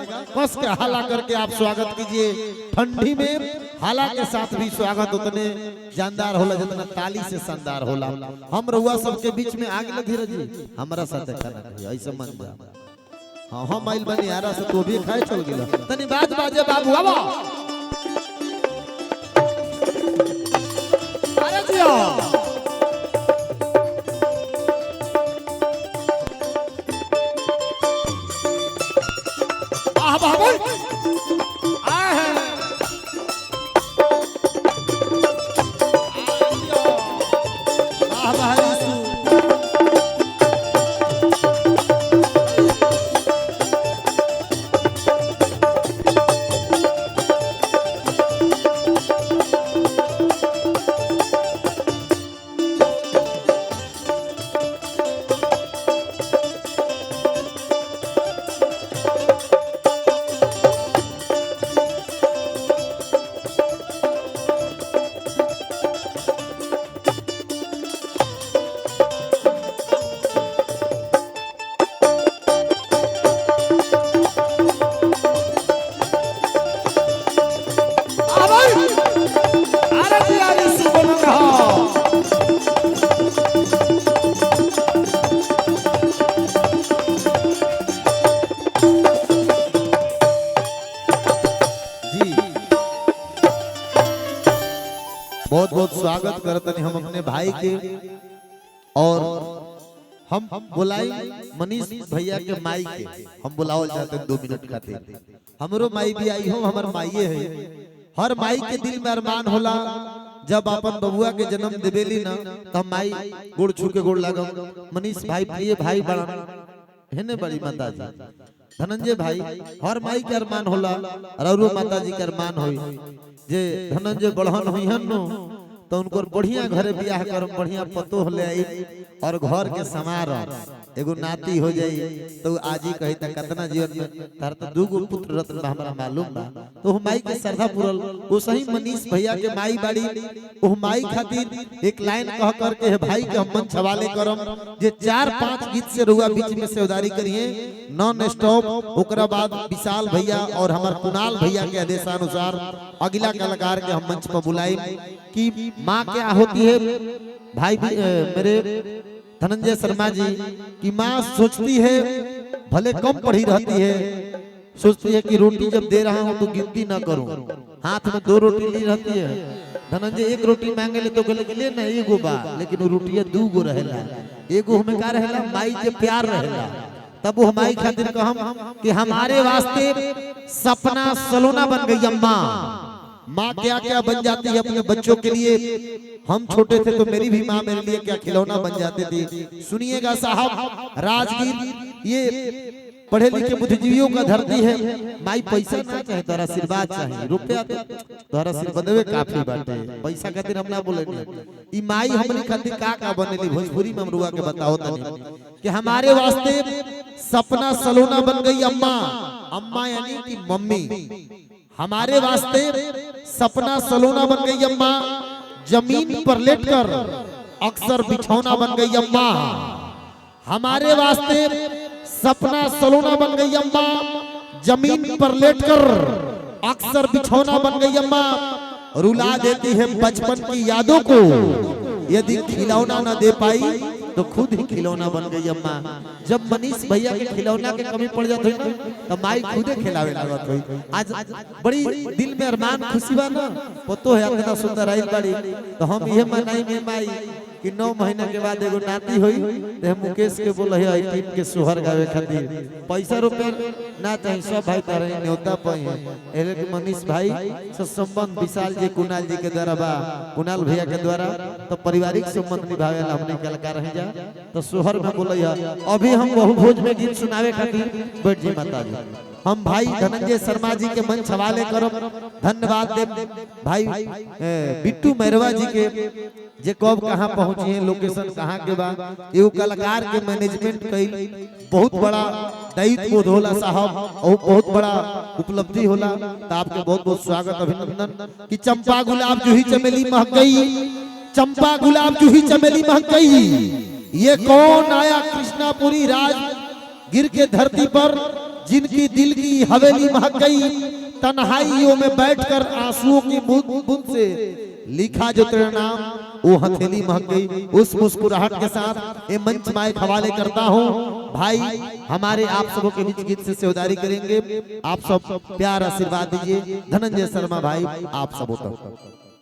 कस के हाला करके आप स्वागत कीजिए। ठंडी में हाला के साथ भी स्वागत उतने जानदार होला जितना ताली से शानदार होला। हम रउआ सबके बीच में आगे धीरज जी हमारा साथ खाना खाइए ऐसा मन जा। हाँ हम आइल बनी यारा से तो भी खाए चल गेला तनी बात बाजे बाबू आवा अरे जियो आह बाबू आए हैं आह बाहर बहुत बहुत स्वागत करते हैं हम अपने भाई के। और हम बुलाई मनीष भैया के माई के हम बुलाओ चाहते हैं 2 मिनट खातिर। हमरो माई भी आई हो हमार माइये है। हर माई के दिल में अरमान होला जब अपन बबुआ के जन्म देवेली ना तो हम माई गोड़ छू के गोड़ लागम। मनीष भाई प्रिय भाई बड़ा है ने बड़ी माता जी धनंजय भाई हर माई के अरमान होला और माता जी के अरमान होई जे धनंजय बढ़न हुई हन नो तो उनको बढ़िया घरे बियाह कर बढ़िया पतो ले आई और घर के समार एगो नाती हो जाई तो आज ही कही तक कितना जीवन में तार तो 2 गो पुत्र रत्न हमरा मालूम बा। तो माई के श्रद्धा पूरल वो सही मनीष भैया के माई बाड़ी वो माई खातिर एक लाइन कह करके है भाई के हम मन छवाले करम जे 4-5 गीत से रुआ बीच में से उदारी करिए नॉन स्टॉप। ओकरा बाद विशाल भैया और हमार कुणाल भैया के आदेशानुसार अगला कलाकार के हम मंच पर बुलाई कि माँ क्या होती है भाई मेरे धनंजय शर्मा जी की माँ सोचती है भले कम पढ़ी रहती है सोचती है कि रोटी जब दे रहा हूँ तो गिनती ना करूं। हाथ में 2 रोटी ली रहती है धनंजय 1 रोटी मांगे ले तो गले के ले ना एगो बा लेकिन वो रोटियां 2 गो रहेला एगो हमें का रहेला माई के प्यार रहेला। तब वो हमारी खातिर कहम कि हमारे वास्ते सपना सलोना बन गई अम्मा। माँ क्या क्या बन जाती है अपने बच्चों के लिए। हम छोटे थे तो मेरी भी माँ मेरे लिए क्या खिलौना बन जाते थे। सुनिएगा साहब राजगीर ये पढ़े लिखे बुद्धिजीवियों का धरती है। माई पैसा ना चाहे तोरा आशीर्वाद चाहिए रुपया तो तोरा आशीर्वाद काफी बाटे पैसा खातिर हम ना बोले ई माई हमनी खातिर का बनेली भोजपुरी में हमरुआ के बताओ तनी कि हमारे वास्ते सपना सलोना बन गई अम्मा। अम्मा यानी कि मम्मी हमारे वास्ते सपना सलोना बन गई अम्मा। जमीन पर लेटकर अक्सर बिछौना बन गई अम्मा। हमारे वास्ते सपना सलोना बन गई अम्मा। जमीन पर लेटकर अक्सर बिछौना बन गई अम्मा। रुला देती है बचपन की यादों को यदि खिलौना न दे पाई तो खुद ही खिलौना बन गई अम्मा। जब मनीष भैया के खिलौना के कमी पड़ जाती है तो माई खुदे खिलावे लागत हुई। आज बड़ी दिल में अरमान खुशी बा ना पतो है इतना सुंदर आई बाड़ी तो हम ये मनाई में माई कि 9 महीना के बाद एगो नाती हुई तो हम मुकेश के बोले है टीम के सोहर गावे खातिर पैसा रुपया ना चाहिए सब भाई तारे न्योता पाई एले के मनीष भाई से संबंध विशाल जी कुणाल जी के द्वारा बा कुणाल भैया के द्वारा तो पारिवारिक संबंध निभावेला हमने कलाकार रह जा तो सोहर में बोले है। अभी हम बहु भोज में गीत सुनावे खातिर बैठ जी माता जी हम भाई धनंजय शर्मा जी के मंच हवाले करो। धन्यवाद दे भाई बिट्टू मैरवा जी के जे कब कहां पहुंची है लोकेशन कहां के बाद एगो कलाकार के मैनेजमेंट कई बहुत बड़ा दायित्व बोध होला साहब और बहुत बड़ा उपलब्धि होला। तो आपके बहुत बहुत स्वागत अभिनंदन कि चंपा गुलाब जूही चमेली महक गई। चंपा गुलाब जूही चमेली महक गई। ये कौन आया कृष्णापुरी राज गिर के धरती पर जिनकी दिल की हवेली महक गई, तन्हाइयों में बैठकर आंसुओं की बूंद से लिखा जो तेरा नाम, वो हथेली महक गई। उस मुस्कुराहट के साथ ये मंच माइक हवाले करता हूँ। भाई हमारे आप सबों के बीच गीत से सेवादारी करेंगे। आप सब प्यार आशीर्वाद दीजिए। धनंजय शर्मा भाई आप सबों तक।